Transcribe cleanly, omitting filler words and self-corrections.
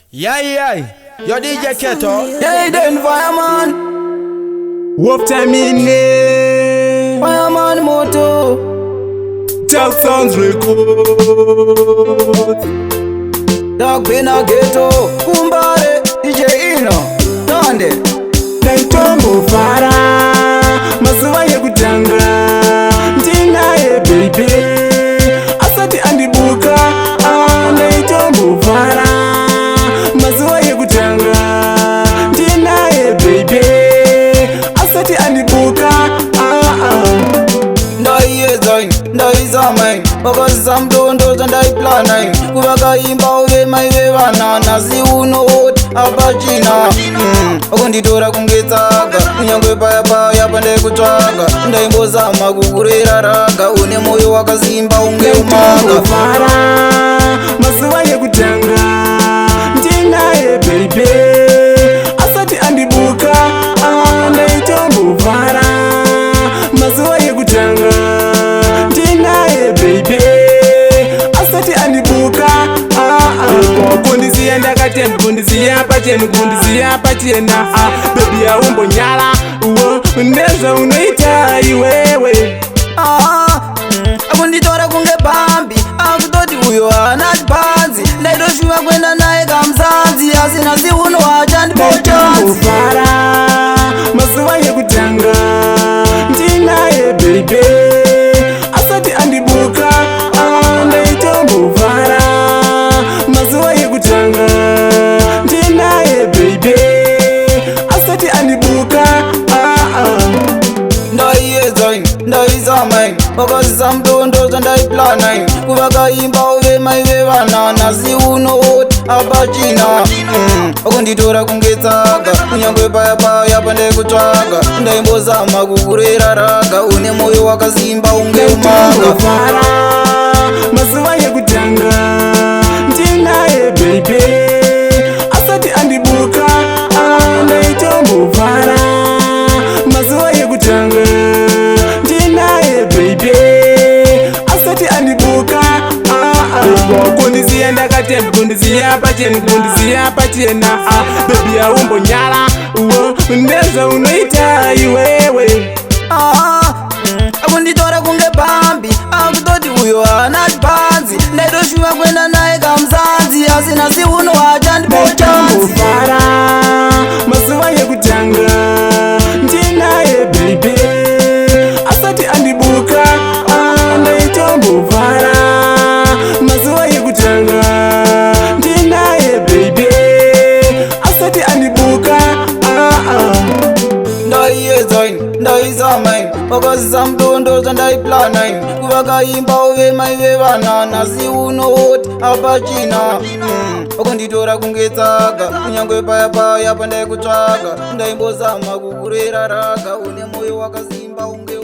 Yeah, your DJ Keto. Hey, then fireman. Wolf time in there. Fireman moto. Talk sounds record. Dog Pina Ghetto. Kumbare. DJ Ino. Tande. Naitombo fara. Masuwa ye kutanga. Ntina ye baby. Asati andibuka. Naitombo fara. Masuwa ye kutanga. Ntina ye baby. Asati andibuka. Ndaizamain vakazisa mtondo tandaiplanai kuvakaimba uve maive vanana ziunot apachina vakunditora kungetsaga kunyangwe paya paya pandai kutsvaga ndaimbozama kukurera raga une moyo wakazimba unge umanga fara masuwa yekutanga ndinaye baby asati andibuka ndaitomuvara masuwa yekutanga ndinaye baby asati andibuka kundisiya ndakatenda kundisiya pachena bebi aumbonyala uwo ndezva unoita iwewe akunditora kunge bambi akutoti uyo haana chipanzi ndaitoshuva kuenda naye kamzanzi asina ziuno wachandipochanzifara masuwa yekutanga ndinaye baby asati andibuka ndaitomuvara masuwa yekutanga ndinaye baby asati andibuka ndaizamain vakazisa mtondo tandaiplanai kuvakaimba uve maive vanana ziunot apachina vakunditora kungetsaga kunyangwe paya paya pandai kutsvaga ndaimbozama kukurera raga une moyo wakazimba unge umanga fara masuwa yekutanga ndinaye baby asati andibuka ndaitomuvara masuwa yekutanga ndinaye baby asati andibuka kundisiya ndakatenda kundisiya pachena bebi aumbonyala uwo ndezva unoita iwewe akunditora kunge bambi akutoti uyo haana chipanzi ndaitoshuva kuenda naye kamzanzi asina ziuno wachandipochanzifara masuwa yekutanga ndinaye baby asati andibuka ndaitomuvara masuwa yekutanga ndinaye baby asati andibuka ndaizamain vakazisa mtondo tandaiplanai kuvakaimba uve maive vanana ziunot apachina vakunditora kungetsaga kunyangwe paya paya pandai kutsvaga ndaimbozama kukurera raga une moyo wakazimba unge